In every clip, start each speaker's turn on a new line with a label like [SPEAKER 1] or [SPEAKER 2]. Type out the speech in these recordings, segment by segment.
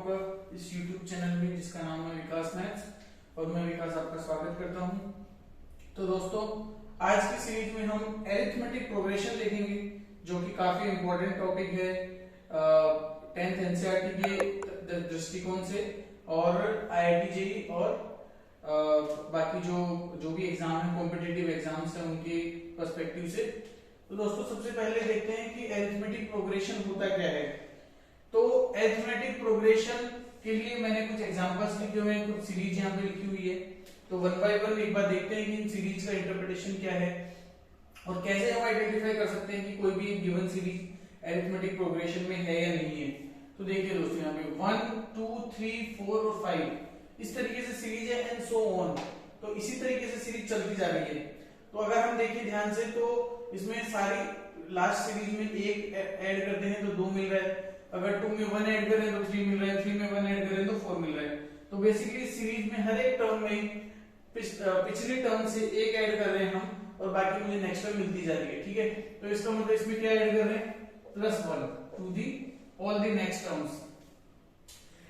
[SPEAKER 1] आपका इस YouTube channel में जिसका नाम है विकास मैथ्स, और मैं विकास आपका स्वागत करता हूं। तो दोस्तों, आज की सीरीज में हम एरिथमेटिक प्रोग्रेशन देखेंगे, जो कि काफी इंपॉर्टेंट टॉपिक है 10th NCERT के दृष्टिकोण से और IIT JEE और बाकी जो भी एग्जाम है, कॉम्पिटिटिव एग्जाम्स है, उनके पर्सपेक्टिव से। तो दोस्तों, सबसे पहले देखते हैं कि एरिथमेटिक प्रोग्रेशन होता क्या है। तो एरिथमेटिक प्रोग्रेशन के लिए मैंने कुछ एग्जांपल्स लिखे हुए हैं, कुछ सीरीज यहाँ पे लिखी हुई है। तो वन बाय वन एक बार देखते हैं कि इन सीरीज का इंटरप्रिटेशन क्या है और कैसे हम आइडेंटिफाई कर सकते हैं कि कोई भी गिवन सीरीज एरिथमेटिक प्रोग्रेशन में है या नहीं है। तो देखिए दोस्तों, यहाँ पे 1, 2, 3, 4 और 5 इस तरीके से सीरीज है एंड सो ऑन। तो इसी तरीके से सीरीज चलती जा रही है। तो अगर हम देखें ध्यान से, तो इसमें सारी लास्ट सीरीज में एक ऐड करते हैं तो 2 मिल रहा है, अगर 2 में 1 ऐड करें तो 3 मिल रहा है, 3 में 1 ऐड करें तो 4 मिल रहा है। तो बेसिकली सीरीज में हर एक टर्म में पिछले टर्म से एक ऐड कर रहे हैं हम, और बाकी मुझे नेक्स्ट टर्म मिलती जा रही है। ठीक है, तो इसका मतलब इसमें क्या ऐड कर रहे हैं, +1 to the all the next terms.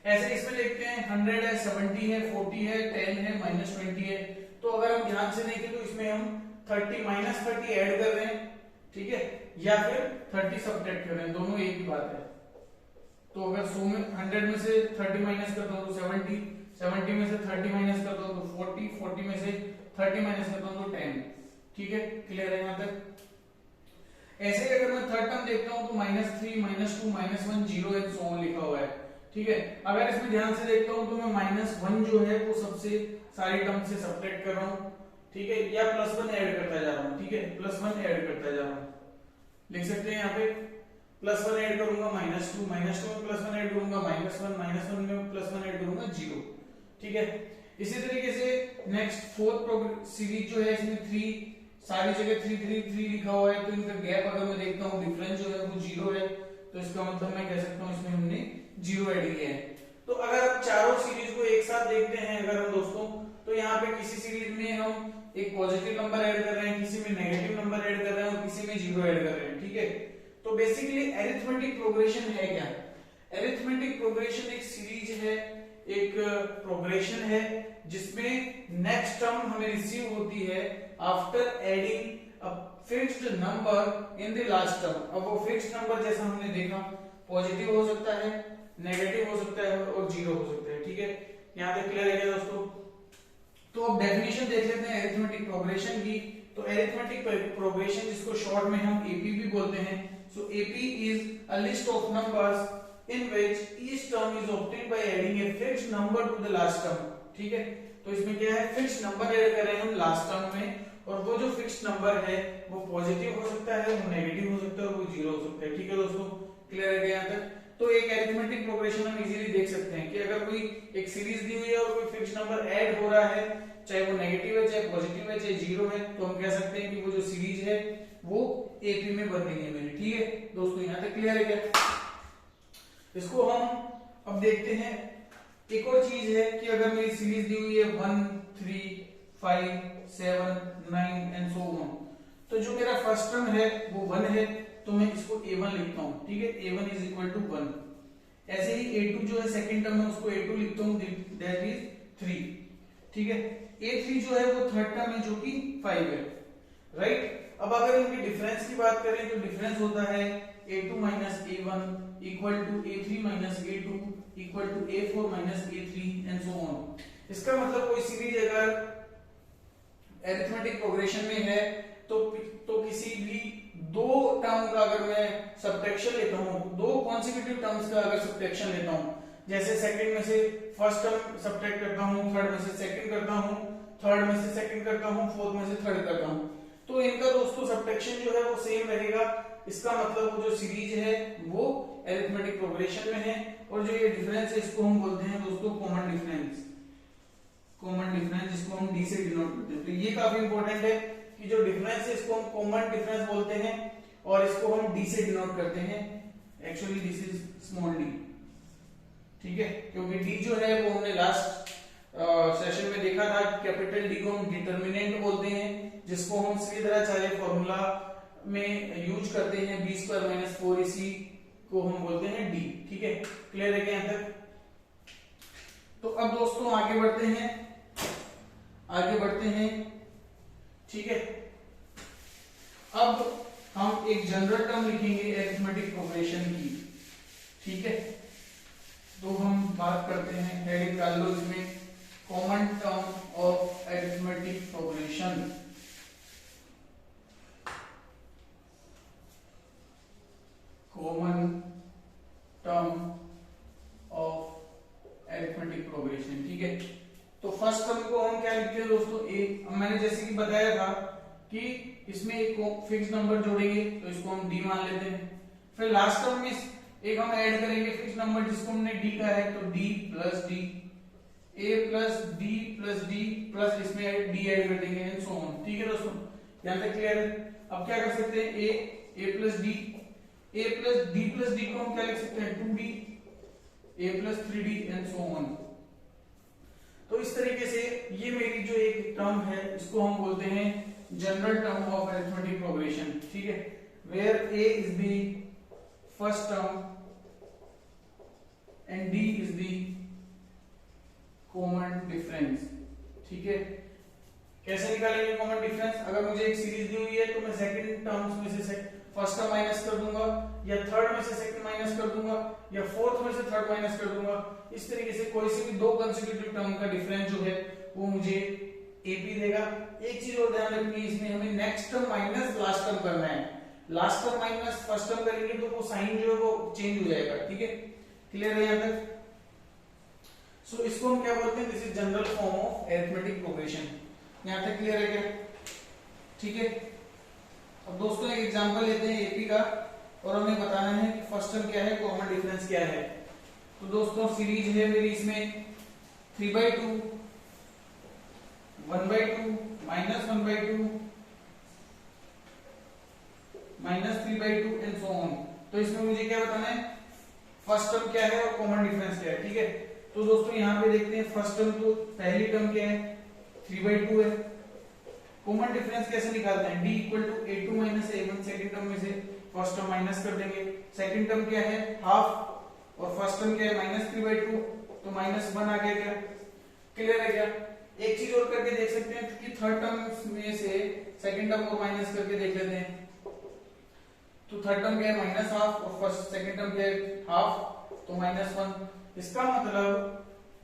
[SPEAKER 1] ऐसे इसमें देखते हैं 100 है, 70 है, 40 है, 10 है, -20 है। तो अगर हम ध्यान से देखें तो इसमें हम 30 -30 ऐड कर रहे हैं, ठीक है, या फिर 30 सब्ट्रैक्ट कर रहे हैं, दोनों एक ही बात है। तो अगर 100 में से 30 माइनस करता हूं तो 70, 70 में से 30 माइनस करता हूं तो 40, 40 में से 30 माइनस करता हूं तो 10। ठीक है, क्लियर है यहां तक। ऐसे ही अगर मैं थर्ड टर्म देखता हूं तो -3, -2, -1, 0 एंड सो ऑन लिखा हुआ है। ठीक है, अगर इसमें ध्यान से देखता हूं तो मैं -1 जो है वो सबसे सारी टर्म से सब्ट्रैक्ट कर रहा हूं, ठीक है, या +1 ऐड करता जा रहा हूं। ठीक है, +1 ऐड करता जा रहा हूं, लिख सकते हैं यहाँ पे +1 ऐड करूंगा -2, -2 में +1 ऐड करूंगा -1, -1 में +1 ऐड करूंगा 0। ठीक है, इसी तरीके से नेक्स्ट फोर्थ सीरीज जो है, इसमें 3 सारी जगह 3 3 3 लिखा हुआ है। तो इनका गैप अगर मैं देखता हूँ, डिफरेंस जो है वो 0 है, तो इसका मतलब मैं कह सकता हूँ इसमें हमने 0 ऐड किया है। तो अगर आप चारों सीरीज को एक साथ देखते हैं अगर हम दोस्तों, तो यहाँ पे किसी सीरीज में हम एक पॉजिटिव नंबर ऐड कर रहे हैं, किसी में नेगेटिव नंबर ऐड कर रहे हैं और किसी में 0 ऐड कर रहे हैं। ठीक है, तो बेसिकली एरिथमेटिक प्रोग्रेशन है क्या? एरिथमेटिक प्रोग्रेशन एक सीरीज है, एक प्रोग्रेशन है जिसमें नेक्स्ट टर्म हमें रिसीव होती है after adding a fixed number in the last term. अब वो फिक्स्ड नंबर जैसा हमने देखा, पॉजिटिव हो सकता है, नेगेटिव हो सकता है और 0 हो सकता है। ठीक है, यहाँ तक क्लियर है क्या दोस्तों? तो अब डेफिनेशन देख लेते हैं एरिथमेटिक प्रोग्रेशन की। तो एरिथमेटिक प्रोग्रेशन, जिसको शॉर्ट में हम एपी भी बोलते हैं, so AP is a list of numbers in which each term is obtained by adding a fixed number to the last term. ठीक है, तो इसमें क्या है, फिक्स्ड नंबर ऐड कर रहे हैं हम लास्ट टर्म में, और वो जो फिक्स्ड नंबर है वो पॉजिटिव हो सकता है, वो नेगेटिव हो सकता है और वो 0 हो सकता है। ठीक है दोस्तों, क्लियर है यहाँ तक? तो एक एरिथमेटिक प्रोग्रेशन हम इजीली देख सकते हैं कि अगर कोई एक सीरीज दी हुई है और कोई फिक्स्ड नंबर ऐड हो रहा है, चाहे वो नेगेटिव है, चाहे पॉजिटिव है, चाहे 0 है, तो हम कह सकते हैं कि वो जो सीरीज है वो एपी में बन रही है मेरी। ठीक है दोस्तों, यहाँ तक क्लियर है क्या? इसको हम अब देखते हैं। एक और चीज है कि अगर मेरी सीरीज दी हुई है 1, 3, 5, 7, 9 एंड सो ऑन, तो जो मेरा फर्स्ट टर्म है वो 1 है, तो मैं इसको A1 लिखता हूं। ठीक है, A1 इज इक्वल टू 1। ऐसे ही A2 जो है सेकंड टर्म है, उसको A2 लिखता हूं, दैट इज 3। ठीक है, A3 जो है वो थर्ड टर्म है जो कि 5 है, राइट। अब अगर इनके डिफरेंस की बात करें तो डिफरेंस होता है A2 minus A1 equal to A3 minus A2 equal to A4 minus A3 and so on. इसका मतलब कोई सीरीज अगर एरिथमेटिक प्रोग्रेशन में है तो किसी भी दो टर्म का अगर मैं सब्ट्रैक्शन लेता हूं, दो कॉन्सेक्यूटिव टर्म्स का अगर सब्ट्रैक्शन लेता हूं, जैसे सेकंड में से फर्स्ट टर्म सब्ट्रैक्ट करता हूं, थर्ड में से सेकंड करता हूं, थर्ड में से सेकंड करता हूं, फोर्थ में से थर्ड करता हूं, तो इनका दोस्तों सब्ट्रैक्शन जो है वो सेम रहेगा। इसका मतलब वो जो सीरीज है वो एरिथमेटिक प्रोग्रेशन में है, और जो ये डिफरेंस है इसको हम बोलते हैं दोस्तों कॉमन डिफरेंस। कॉमन डिफरेंस जिसको हम डी से डिनोट करते हैं। तो ये काफी इंपॉर्टेंट है कि जो डिफरेंस है इसको हम कॉमन डिफरेंस बोलते हैं और इसको हम डी से डिनोट करते हैं। Actually this is small D. ठीक है, क्योंकि डी जो है वो हमने लास्ट सेशन में देखा था कि कैपिटल डी को हम डिटर्मिनेंट बोलते हैं, जिसको हम श्रीधराचार्य फॉर्मूला में यूज करते हैं, b² - 4ac को हम बोलते हैं डी। ठीक है, क्लियर है क्या यहाँ तक? तो अब दोस्तों आगे बढ़ते हैं, ठीक है। अब हम एक जनरल टर्म लिखेंगे अरिथमेटिक प्रोग्रेशन की, ठीक है। तो हम बात करते हैं, हेडिंग डाल लो इसमें, common term of arithmetic progression. Common term of arithmetic progression, ठीक है। तो फर्स्ट टर्म को हम क्या लिखते हैं दोस्तों, ए। मैंने जैसे कि बताया था कि इसमें एक फिक्स नंबर जोड़ेंगे तो इसको हम डी मान लेते हैं। फिर लास्ट टर्म में एक हम ऐड करेंगे फिक्स नंबर जिसको हमने डी का है, तो d plus d, a plus d plus d plus इसमें डी ऐड कर देंगे एंड सो ऑन, ठीक है दोस्तों। यहां तक क्लियर है। अब क्या कर सकते हैं, ए plus d, a plus D को हम क्या लिख सकते हैं, 2d, a plus 3d and so on. तो इस तरीके से ये मेरी जो एक टर्म है इसको हम बोलते हैं general term of arithmetic progression, ठीक है। Where a is the first term and d is the common difference, ठीक है। कैसे निकालेंगे कॉमन डिफरेंस, अगर मुझे एक सीरीज दी हुई है तो मैं सेकंड टर्म्स में से फर्स्ट टर्म माइनस कर दूंगा, या थर्ड में से सेकंड माइनस कर दूंगा, या फोर्थ में से थर्ड माइनस कर दूंगा। इस तरीके से कोई से भी दो कंसेक्यूटिव टर्म का डिफरेंस जो है वो मुझे एपी देगा। एक चीज और ध्यान रखनी है, इसमें हमें next term minus last term करना है। Last term minus first term करेंगे तो वो साइन जो है वो चेंज हो जाएगा, ठीक है। क्लियर है यहां तक? सो इसको हम क्या बोलते हैं, this is general form of arithmetic progression. यहां तक क्लियर है क्या? ठीक है। अब दोस्तों एक एग्जांपल लेते हैं एपी का, और हमें बताना है कि फर्स्ट टर्म क्या है, कॉमन डिफरेंस क्या है। तो दोस्तों सीरीज है मेरी इसमें 3/2, 1/2, -1/2, -3/2 एंड सो ऑन। तो इसमें मुझे क्या बताना है, फर्स्ट टर्म क्या है और कॉमन डिफरेंस क्या है, ठीक है। तो दोस्तों यहाँ पे देखते हैं, फर्स्ट टर्म तो पहली टर्म क्या है, 3/2 है। कॉमन डिफरेंस कैसे निकालते हैं, d equal to a2 minus a1, second term में से फर्स्ट टर्म माइनस कर देंगे। सेकंड टर्म क्या है, हाफ, और फर्स्ट टर्म क्या है, -3/2, तो -1 आ गया क्या? क्लियर है क्या? एक चीज और करके देख सकते हैं कि थर्ड टर्म में से सेकंड टर्म को माइनस करके देख लेते हैं। तो थर्ड टर्म क्या है, -हाफ, और फर्स्ट सेकंड टर्म क्या है, हाफ, तो -1। इसका मतलब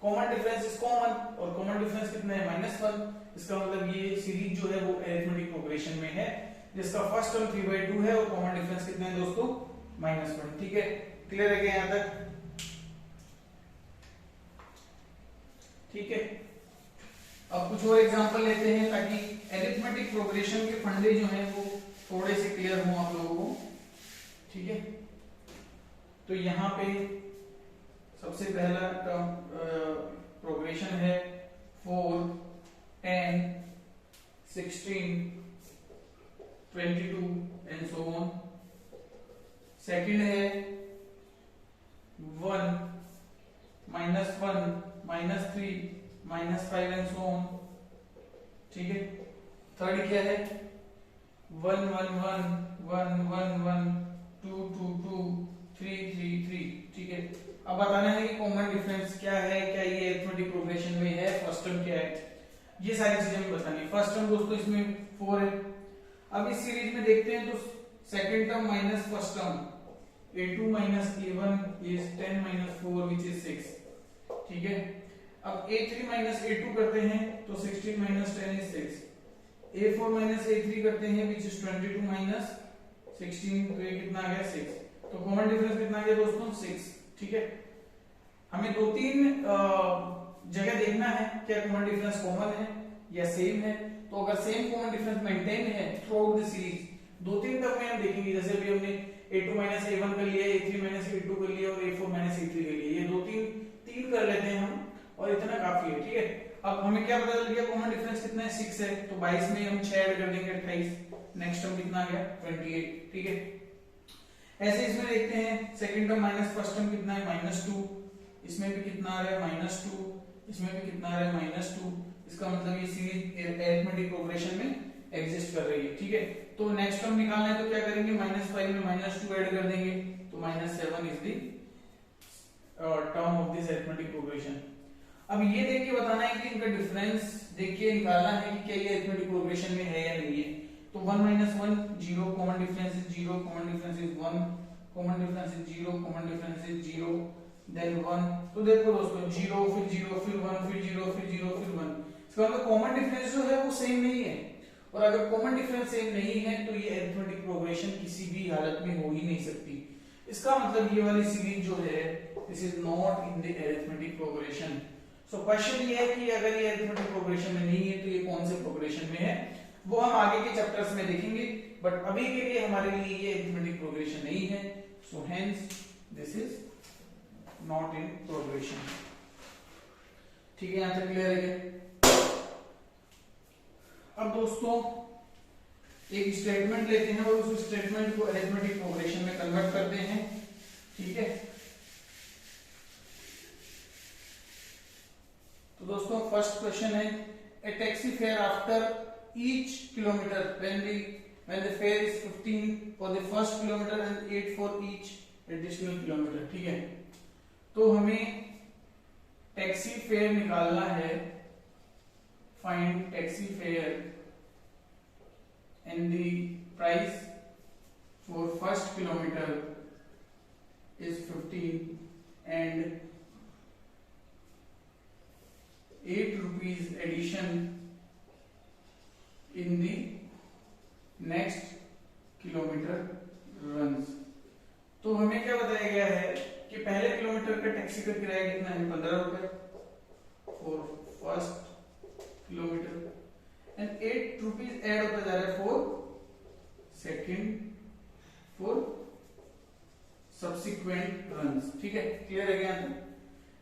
[SPEAKER 1] कॉमन डिफरेंस इज कॉमन, और कॉमन डिफरेंस कितना है, -1। इसका मतलब ये सीरीज जो है वो अरिथमेटिक प्रोग्रेशन में है, जिसका फर्स्ट टर्म 3/2 है और कॉमन डिफरेंस कितना है दोस्तों, -1, ठीक है। क्लियर है क्या यहां तक? ठीक है। अब कुछ और एग्जांपल लेते हैं ताकि अरिथमेटिक प्रोग्रेशन के फंडे जो हैं वो थोड़े से क्लियर हों आप लोगों को, ठीक है। तो यहाँ पे सबसे पहला टर्म प्रोग्रेशन है 4, 10, 16, 22 एंड सो ऑन। सेकंड है 1, -1, -3, -5 एंड सो ऑन, ठीक है। थर्ड क्या है, 1, 1, 1, 1, 1, 1, 2, 2, 2, 3, 3, 3, ठीक है। अब बताना है कि कॉमन डिफरेंस क्या है, क्या ये अरिथमेटिक प्रोग्रेशन में है, फर्स्ट टर्म क्या है, ये सारी चीजें हमें बतानी है। फर्स्ट टर्म दोस्तों इसमें 4 है। अब इस सीरीज में देखते हैं तो second term minus first term, a2 minus a1 is 10 minus 4 which is 6, ठीक है। अब a3 minus a2 करते हैं तो 16 minus 10 is 6, a4 minus a3 करते हैं which is 22 minus 16, तो ये कितना आ गया 6। तो कॉमन डिफरेंस कितना आ गया दोस्तों 6, ठीक है। हमें दो तीन जगह देखना है क्या कॉमन डिफरेंस कॉमन है या सेम है। तो अगर सेम कॉमन डिफरेंस मेंटेन है थ्रू आउट द सीरीज, दो तीन तक में हम देखेंगे, जैसे अभी हमने a2 minus a1 कर लिया, a3 minus a2 कर लिया और a4 minus a3 कर लिया, ये दो तीन कर लेते हैं हम और इतना काफी है, ठीक है। अब हमें क्या पता चल गया कॉमन डिफरेंस कितना है 6 है, तो 22 में हम 6 ऐड कर देंगे 28, नेक्स्ट टर्म कितना आ गया 28, ठीक है। ऐसे इसमें देखते हैं second term minus first term कितना है -2, इसमें भी कितना आ रहा है -2, इसमें भी कितना आ रहा है -2, इसका मतलब ये सीरीज अरिथमेटिक प्रोग्रेशन में एग्जिस्ट कर रही है, ठीक है। तो नेक्स्ट टर्म निकालना है तो क्या करेंगे, -5 में -2 ऐड कर देंगे तो -7 is the term of this arithmetic progression. अब ये देख के बताना है कि इनका डिफरेंस देख के निकालना है कि क्या ये अरिथमेटिक प्रोग्रेशन में है या नहीं है। तो 1 - 1 0, common difference is 0, common difference is 1, common difference is 0, common difference is 0, then 1। तो देखो दोस्तों 0 फिर 0 फिर 1 फिर 0 फिर 0 फिर 1, इसका मतलब कॉमन डिफरेंस जो है वो सेम नहीं है। और अगर कॉमन डिफरेंस सेम नहीं है तो ये अरिथमेटिक प्रोग्रेशन किसी भी हालत में हो ही नहीं सकती। इसका मतलब ये वाली सीरीज जो है this is not in the arithmetic progression. So question ये है कि अगर ये अरिथमेटिक प्रोग्रेशन में नहीं है तो ये कौन से प्रोग्रेशन में है, वो हम आगे के चैप्टर्स में देखेंगे, बट अभी के लिए हमारे लिए ये अरिथमेटिक प्रोग्रेशन नहीं है। So hence this is not in progression. ठीक है, यहां तक क्लियर है। अब दोस्तों एक स्टेटमेंट लेते हैं और उस स्टेटमेंट को अरिथमेटिक प्रोग्रेशन में कन्वर्ट करते हैं। ठीक है, तो दोस्तों फर्स्ट क्वेश्चन है a taxi fare after each kilometre when the fare is 15 for the first kilometer and 8 for each additional kilometer। ठीक है, तो हमें टैक्सी फेयर निकालना है, find taxi fare and the price for first kilometer is 15 and 8 rupees addition in the next kilometer runs। तो हमें क्या बताया गया है कि पहले किलोमीटर का टैक्सी का किराया कितना है, 15 रुपए for first kilometre and 8 rupees add होता जा रहा है for second for subsequent runs. ठीक है, क्लियर है क्या?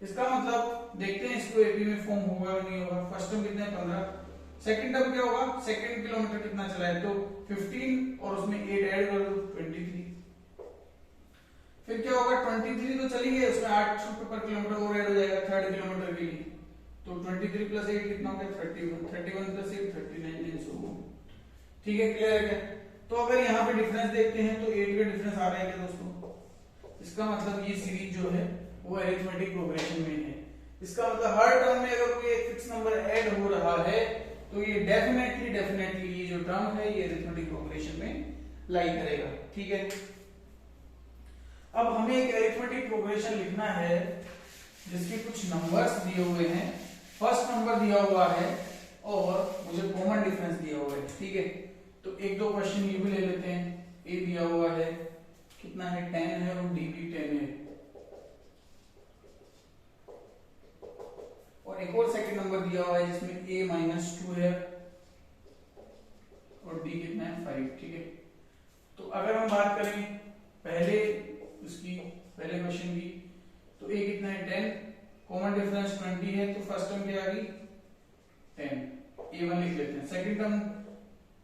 [SPEAKER 1] इसका मतलब देखते हैं इसको एपी में फॉर्म होगा या नहीं होगा। फर्स्ट टर्म कितना है 15, सेकंड टर्म क्या होगा, सेकंड किलोमीटर कितना चला है तो 15 और उसमें 8 ऐड कर दो 23। फिर क्या होगा 23 तो चली गई, उसमें 8 रुपए पर किलोमीटर और ऐड हो जाएगा थर्ड किलोमीटर के लिए। तो 23 प्लस 8 कितना हो गया 31, 31 प्लस 8 39 एंड सो ऑन। ठीक है, क्लियर है क्या? तो अगर यहाँ पे डिफरेंस देखते हैं तो 8 का डिफरेंस आ रहा है क्या दोस्तों? इसका मतलब ये सीरीज जो है वो अरिथमेटिक प्रोग्रेशन में है। इसका मतलब हर टर्म में अगर कोई एक फिक्स नंबर ऐड हो रहा है तो ये डेफिनेटली ये जो टर्म है ये अरिथमेटिक प्रोग्रेशन में लाई करेगा। ठीक है, अब हमें एक अरिथमेटिक प्रोग्रेशन लिखना है जिसके कुछ नंबर्स दिए हुए हैं। फर्स्ट नंबर दिया हुआ है और मुझे कॉमन डिफरेंस दिया हुआ है। ठीक है, तो एक दो क्वेश्चन ये भी ले लेते हैं। ए दिया हुआ है कितना है 10 है और डी भी 10 है, और एक और सेकंड नंबर दिया हुआ है जिसमें a -2 है और d कितना है 5। ठीक है, तो अगर हम बात करें पहले क्वेश्चन की तो a कितना है 10, कॉमन डिफरेंस 20 है, तो फर्स्ट टर्म क्या आ गई 10, a1 लिख लेते हैं। सेकंड टर्म,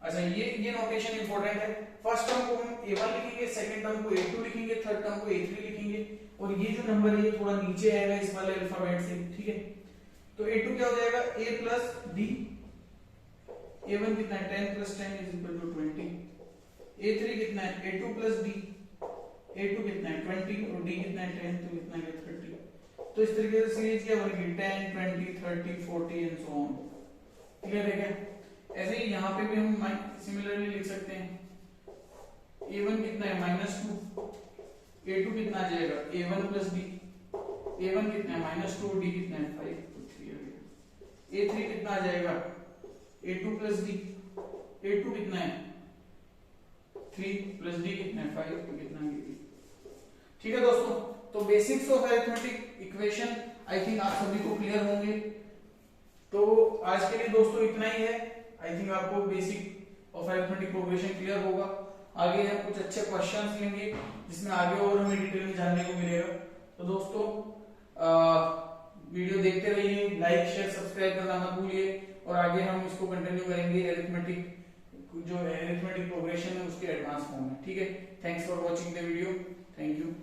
[SPEAKER 1] अच्छा ये नोटेशन इंपॉर्टेंट है। फर्स्ट टर्म को हम a1 लिखेंगे, सेकंड टर्म को a2 लिखेंगे, थर्ड टर्म को a3 लिखेंगे, और ये जो नंबर है ये थोड़ा नीचे आएगा इस वाले अल्फाबेट से। ठीक है, तो a2 क्या हो जाएगा a प्लस d, a1 कितना है 10 plus 10 is equal to 20, a3 कितना है a2 प्लस d, a2 कितना है 20 और d कितना है 10 तो कितना है 30। तो इस तरीके से सीरीज क्या बनेगी 10 20 30 40 एंड सो ऑन। क्लियर है क्या? ऐसे ही यहाँ पे भी हम सिमिलरली लिख सकते हैं। a1 कितना है -2, a2 कितना आ जाएगा a1 प्लस d, a1 कितना है -2 d कितना है 5 तो 3 आ गया। a3 कितना आ जाएगा a2 प्लस d, a2 कितना है 3 प्लस d कितना है 5 तो कितना आ गया। ठीक है दोस्तों, तो basics of arithmetic equation I think आप सभी को क्लियर होंगे। तो आज के लिए दोस्तों इतना ही है। आई थिंक आपको basic of arithmetic progression clear होगा। आगे हम कुछ अच्छे क्वेश्चंस लेंगे जिसमें आगे और हमें डिटेल में जानने को मिलेगा। तो दोस्तों वीडियो देखते रहिए, लाइक शेयर सब्सक्राइब करना मत भूलिए, और आगे हम इसको कंटिन्यू करेंगे अरिथमेटिक जो अरिथमेटिक प्रोग्रेशन है उसके एडवांस फॉर्म में। ठीक है, thanks for watching the video, thank you.